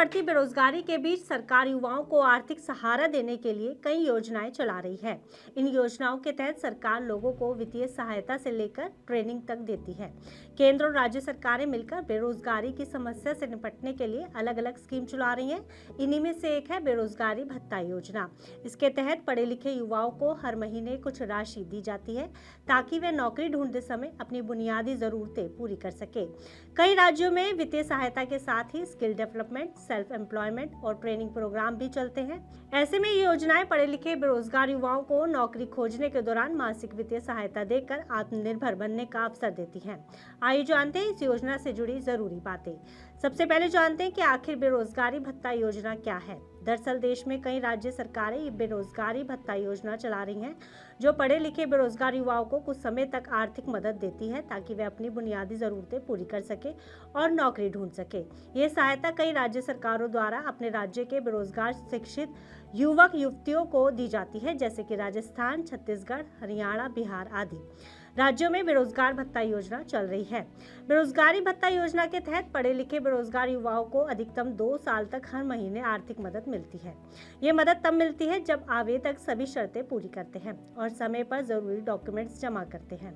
बढ़ती बेरोजगारी के बीच सरकार युवाओं को आर्थिक सहारा देने के लिए कई योजनाएं चला रही है। इन योजनाओं के तहत सरकार लोगों को वित्तीय सहायता से लेकर ट्रेनिंग तक देती है। केंद्र और राज्य सरकारें मिलकर बेरोजगारी की समस्या से निपटने के लिए अलग अलग स्कीम चला रही हैं। इन्हीं में से एक है बेरोजगारी भत्ता योजना। इसके तहत पढ़े लिखे युवाओं को हर महीने कुछ राशि दी जाती है ताकि वे नौकरी ढूंढते समय अपनी बुनियादी जरूरतें पूरी कर सके। कई राज्यों में वित्तीय सहायता के साथ ही स्किल डेवलपमेंट, सेल्फ एम्प्लॉयमेंट और ट्रेनिंग प्रोग्राम भी चलते हैं। ऐसे में ये योजनाएं पढ़े लिखे बेरोजगार युवाओं को नौकरी खोजने के दौरान मासिक वित्तीय सहायता देकर आत्मनिर्भर बनने का अवसर देती हैं। आइए जानते हैं इस योजना से जुड़ी जरूरी बातें। सबसे पहले जानते हैं कि आखिर बेरोजगारी भत्ता योजना क्या है। दरअसल देश में कई राज्य सरकारें ये बेरोजगारी भत्ता योजना चला रही हैं, जो पढ़े लिखे बेरोजगार युवाओं को कुछ समय तक आर्थिक मदद देती है ताकि वे अपनी बुनियादी जरूरतें पूरी कर सके और नौकरी ढूंढ सके। ये सहायता कई राज्य सरकारों द्वारा अपने राज्य के बेरोजगार शिक्षित युवक युवतियों को दी जाती है, जैसे कि राजस्थान, छत्तीसगढ़, हरियाणा, बिहार आदि राज्यों में बेरोजगार भत्ता योजना चल रही है। बेरोजगारी भत्ता योजना के तहत पढ़े लिखे बेरोजगार युवाओं को अधिकतम 2 साल तक हर महीने आर्थिक मदद मिलती है। ये मदद तब मिलती है जब आवेदक सभी शर्तें पूरी करते हैं और समय पर जरूरी डॉक्यूमेंट्स जमा करते हैं।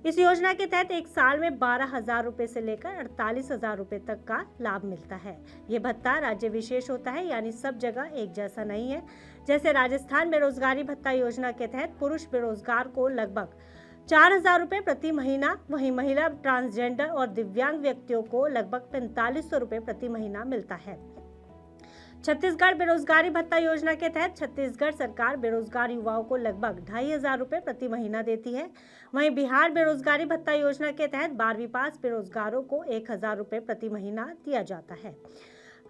इस योजना के तहत एक साल में 12,000 रुपए से लेकर 48,000 रुपए तक का लाभ मिलता है। ये भत्ता राज्य विशेष होता है, यानी सब जगह एक जैसा नहीं है। जैसे राजस्थान बेरोजगारी भत्ता योजना के तहत पुरुष बेरोजगार को लगभग 4,000 रुपए प्रति महीना, वहीं महिला, ट्रांसजेंडर और दिव्यांग व्यक्तियों को लगभग 4,500 रुपए प्रति महीना मिलता है। छत्तीसगढ़ बेरोजगारी भत्ता योजना के तहत छत्तीसगढ़ सरकार बेरोजगार युवाओं को लगभग 2,500 रुपए प्रति महीना देती है। वहीं बिहार बेरोजगारी भत्ता योजना के तहत 12वीं पास बेरोजगारों को 1,000 रुपए प्रति महीना दिया जाता है।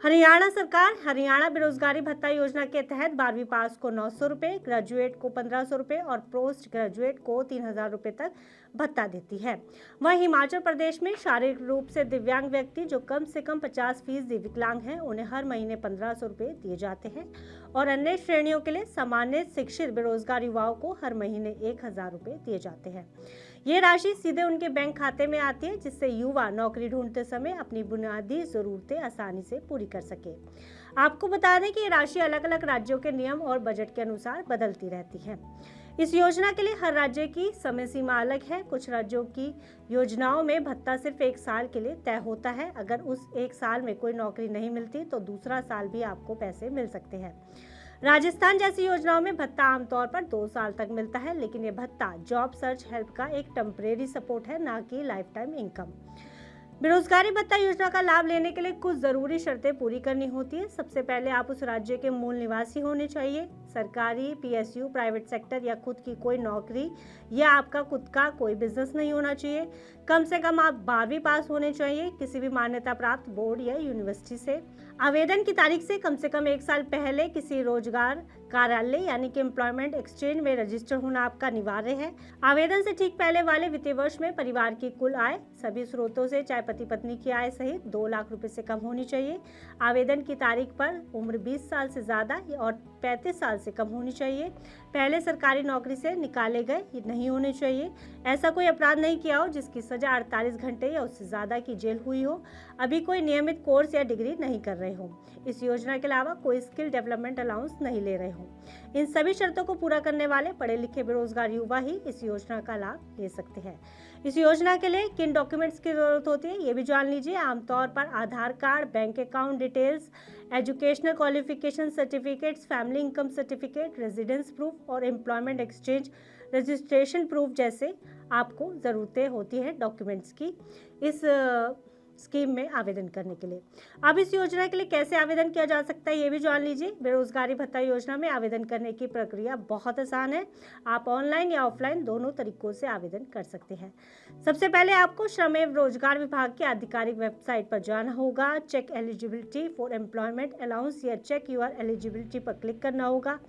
हरियाणा सरकार हरियाणा बेरोजगारी भत्ता योजना के तहत 12वीं पास को 900 रुपए, ग्रेजुएट को 1,500 रुपए और पोस्ट ग्रेजुएट को 3,000 रुपए तक भत्ता देती है। वहीं हिमाचल प्रदेश में शारीरिक रूप से दिव्यांग व्यक्ति जो कम से कम 50% विकलांग हैं, उन्हें हर महीने 1,500 रुपए दिए जाते हैं और अन्य श्रेणियों के लिए सामान्य शिक्षित बेरोजगार युवाओं को हर महीने 1,000 रुपए दिए जाते हैं। ये राशि सीधे उनके बैंक खाते में आती है, जिससे युवा नौकरी ढूंढते समय अपनी बुनियादी जरूरतें आसानी से पूरी कर सके। आपको बता दें कि ये राशि अलग अलग राज्यों के नियम और बजट के अनुसार बदलती रहती है। इस योजना के लिए हर राज्य की समय सीमा अलग है। कुछ राज्यों की योजनाओं में भत्ता सिर्फ 1 साल के लिए तय होता है। अगर उस 1 साल में कोई नौकरी नहीं मिलती तो दूसरा साल भी आपको पैसे मिल सकते हैं। राजस्थान जैसी योजनाओं में भत्ता आमतौर पर 2 साल तक मिलता है, लेकिन ये भत्ता जॉब सर्च हेल्प का एक टेम्परेरी सपोर्ट है, ना कि लाइफ टाइम इनकम। बेरोजगारी भत्ता योजना का लाभ लेने के लिए कुछ जरूरी शर्तें पूरी करनी होती है। सबसे पहले आप उस राज्य के मूल निवासी होने चाहिए, सरकारी, पीएसयू, प्राइवेट सेक्टर या खुद की कोई नौकरी या आपका खुद का कोई बिजनेस नहीं होना चाहिए। कम से कम आप 12वीं पास होने चाहिए किसी भी मान्यता प्राप्त बोर्ड या यूनिवर्सिटी से। आवेदन की तारीख से कम 1 साल पहले किसी रोजगार कार्यालय यानी कि एम्प्लॉयमेंट एक्सचेंज में रजिस्टर होना आपका अनिवार्य है। आवेदन से ठीक पहले वाले वित्तीय वर्ष में परिवार की कुल आय सभी स्रोतों से चाहे पति पत्नी की आय सहित 2 लाख रुपए से कम होनी चाहिए। आवेदन की तारीख पर उम्र 20 साल से ज्यादा और 35 साल से कम होनी चाहिए। पहले सरकारी नौकरी से निकाले गए नहीं होने चाहिए। ऐसा कोई अपराध नहीं किया हो जिसकी सजा 48 घंटे या उससे ज्यादा की जेल हुई हो। अभी कोई नियमित कोर्स या डिग्री नहीं कर रहे हो। इस योजना के अलावा कोई स्किल डेवलपमेंट अलाउंस नहीं ले रहे हो। इन सभी शर्तों को पूरा करने वाले पढ़े लिखे बेरोजगार युवा ही इस योजना का लाभ ले सकते हैं। इस योजना के लिए किन डॉक्यूमेंट्स की जरूरत होती है ये भी जान लीजिए। आमतौर पर Aadhaar card, bank account details, educational qualification certificates, family income certificate, residence proof और एम्प्लॉयमेंट एक्सचेंज रजिस्ट्रेशन प्रूफ जैसे आपको ज़रूरतें होती हैं डॉक्यूमेंट्स की इस स्कीम में आवेदन करने के लिए। अब इस योजना के लिए कैसे आवेदन किया जा सकता है ये भी जान लीजिए। बेरोजगारी भत्ता योजना में आवेदन करने की प्रक्रिया बहुत आसान है। आप ऑनलाइन या ऑफलाइन दोनों तरीकों से आवेदन कर सकते हैं। सबसे पहले आपको श्रम एवं रोजगार विभाग की आधिकारिक वेबसाइट पर जाना होगा। Check eligibility for employment allowance या चेक यूर एलिजिबिलिटी पर क्लिक करना होगा।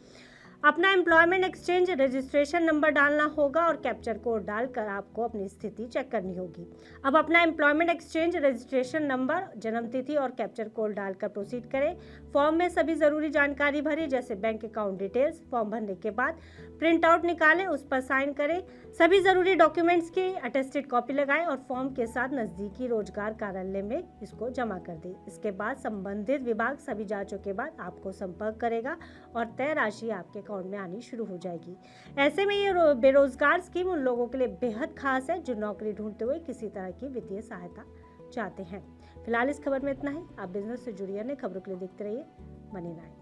अपना एम्प्लॉयमेंट एक्सचेंज रजिस्ट्रेशन नंबर डालना होगा और कैप्चर कोड डालकर आपको अपनी स्थिति चेक करनी होगी। अब अपना एम्प्लॉयमेंट एक्सचेंज रजिस्ट्रेशन नंबर, जन्म तिथि और कैप्चर कोड डालकर प्रोसीड करें। फॉर्म में सभी ज़रूरी जानकारी भरें, जैसे बैंक अकाउंट डिटेल्स। फॉर्म भरने के बाद प्रिंट आउट निकालें, उस पर साइन करें। सभी ज़रूरी डॉक्यूमेंट्स की अटेस्टेड कॉपी लगाएं और फॉर्म के साथ नज़दीकी रोजगार कार्यालय में इसको जमा कर दें। इसके बाद संबंधित विभाग सभी जांचों के बाद आपको संपर्क करेगा और तय राशि आपके अकाउंट में आनी शुरू हो जाएगी। ऐसे में ये बेरोजगार स्कीम उन लोगों के लिए बेहद खास है जो नौकरी ढूंढते हुए किसी तरह की वित्तीय सहायता चाहते हैं। फिलहाल इस खबर में इतना ही। आप बिजनेस से जुड़ी अन्य खबरों के लिए देखते रहिए मनी 9।